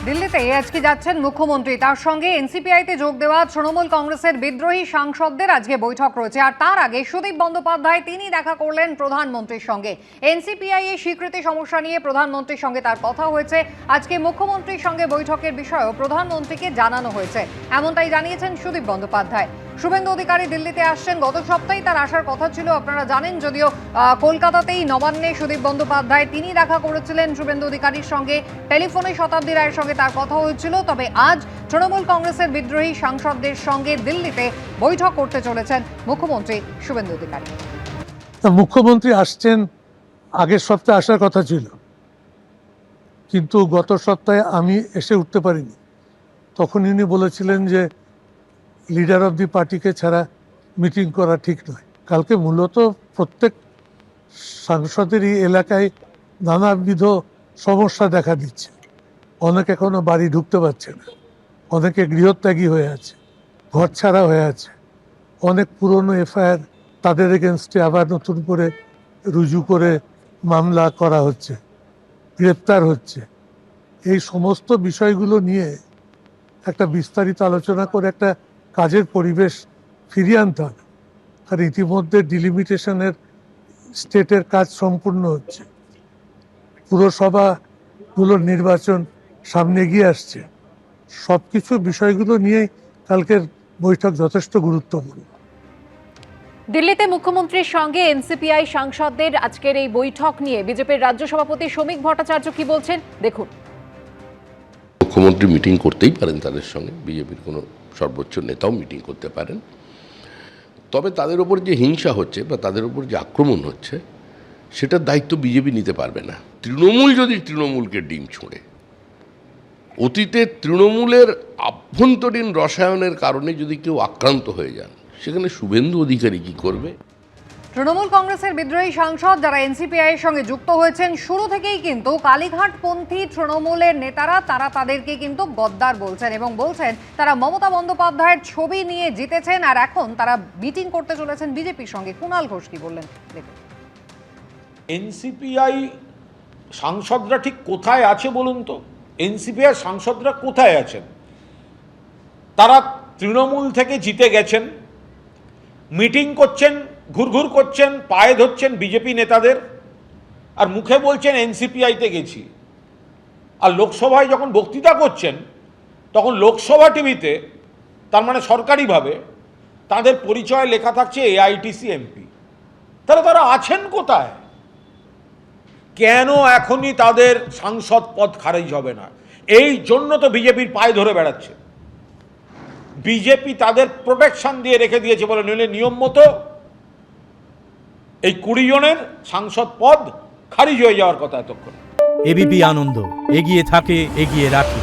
দিল্লিতে আজকে যাচ্ছেন মুখ্যমন্ত্রী, তার সঙ্গে এনসিপিআইতে যোগ দেওয়া তৃণমূল কংগ্রেসের বিদ্রোহী সাংসদদের আজকে বৈঠক রয়েছে। আর তার আগে সুদীপ বন্দ্যোপাধ্যায় তিনি দেখা করলেন প্রধানমন্ত্রীর সঙ্গে। এনসিপিআই এর স্বীকৃতি সমস্যা নিয়ে প্রধানমন্ত্রীর সঙ্গে তার কথা হয়েছে। আজকে মুখ্যমন্ত্রীর সঙ্গে বৈঠকের বিষয়েও প্রধানমন্ত্রীকে জানানো হয়েছে, এমনটাই জানিয়েছেন সুদীপ বন্দ্যোপাধ্যায়। শুভেন্দু অধিকারী দিল্লিতে আসছেন, গত সপ্তাহে তার আসার কথা ছিল, আপনারা জানেন। যদিও কলকাতাতেই নবান্নে সুদীপ বন্দ্যোপাধ্যায় তিনি দেখা করেছিলেন শুভেন্দু অধিকারীর সঙ্গে, টেলিফোনে শতাব্দী রায়ের সঙ্গে তার কথা হয়েছিল। তবে আজ তৃণমূল কংগ্রেসের বিদ্রোহী সাংসদদের সঙ্গে দিল্লিতে বৈঠক করতে চলেছেন মুখ্যমন্ত্রী শুভেন্দু অধিকারী। মুখ্যমন্ত্রী আসছেন, আগের সপ্তাহে আসার কথা ছিল, কিন্তু গত সপ্তাহে আমি এসে উঠতে পারিনি। তখন ইনি বলেছিলেন যে লিডার অফ দি পার্টিকে ছাড়া মিটিং করা ঠিক নয়। কালকে মূলত প্রত্যেক সাংসদেরই এলাকায় নানাবিধ সমস্যা দেখা দিচ্ছে। অনেক এখনো বাড়ি ঢুকতে পারছে না, অনেকে গৃহত্যাগী হয়ে আছে, ঘর ছাড়া হয়ে আছে, অনেক পুরনো এফআইআর তাদের এগেনস্টে আবার নতুন করে রুজু করে মামলা করা হচ্ছে, গ্রেপ্তার হচ্ছে। এই সমস্ত বিষয়গুলো নিয়ে একটা বিস্তারিত আলোচনা করে একটা কাজের পরিবেশ ফিরিয়ে আনতে হবে। আর ইতিমধ্যে ডিলিমিটেশনের স্টেটের কাজ সম্পূর্ণ হচ্ছে, পুরসভাগুলোর নির্বাচন সামনে এগিয়ে আসছে। সব কিছু বিষয়গুলো নিয়ে কালকের বৈঠক যথেষ্ট গুরুত্বপূর্ণ। দিল্লিতে মুখ্যমন্ত্রীর সঙ্গে এনসিপিআই সাংসদদের আজকের এই বৈঠক নিয়ে বিজেপির রাজ্য সভাপতি শ্রমিক ভট্টাচার্য কি বলছেন দেখুন। মুখ্যমন্ত্রী মিটিং করতেই পারেন তাদের সঙ্গে, বিজেপির কোনো সর্বোচ্চ নেতাও মিটিং করতে পারেন। তবে তাদের ওপর যে হিংসা হচ্ছে বা তাদের ওপর যে আক্রমণ হচ্ছে, সেটার দায়িত্ব বিজেপি নিতে পারবে না। তৃণমূল যদি তৃণমূলকে ডিম ছুঁড়ে, অতীতে তৃণমূলের আভ্যন্তরীণ রসায়নের কারণে যদি কেউ আক্রান্ত হয়ে যান, সেখানে শুভেন্দু অধিকারী কি করবে? তৃণমূল কংগ্রেসের বিদ্রোহী সাংসদ যারা এনসিপিআই এর সঙ্গে যুক্ত হয়েছেন, শুরু থেকেই কিন্তু কালীঘাটপন্থী তৃণমূলের নেতারা তারা তাদেরকে কিন্তু গদ্দার বলছেন এবং বলছেন তারা মমতা বন্দ্যোপাধ্যায়ের ছবি নিয়ে জিতেছেন আর এখন তারা মিটিং করতে চলেছেন বিজেপির সঙ্গে। কুণাল ঘোষ কি বললেন দেখুন। এনসিপিআই সাংসদরা ঠিক কোথায় আছে বলুন তো? এনসিপিআই সাংসদরা কোথায় আছেন? তারা তৃণমূল থেকে জিতে গেছেন, মিটিং করছেন, ঘুরঘুর করছেন, পায়ে ধরছেন বিজেপি নেতাদের, আর মুখে বলছেন এনসিপিআইতে গেছি। আর লোকসভায় যখন বক্তৃতা করছেন, তখন লোকসভা টিভিতে, তার মানে সরকারিভাবে, তাদের পরিচয় লেখা থাকছে এআইটিসি এমপি। তারা আছেন কোথায়? কেন এখনই তাদের সাংসদ পদ খারিজ হবে না? এই জন্য তো বিজেপির পায়ে ধরে বেড়াচ্ছে। বিজেপি তাদের প্রোটেকশন দিয়ে রেখে দিয়েছে বলে, নইলে নিয়ম মতো এই 20 জনের সাংসদ পদ খারিজ হয়ে যাওয়ার কথা এতক্ষণ। এবিপি আনন্দ এগিয়ে থাকে, এগিয়ে রাখে।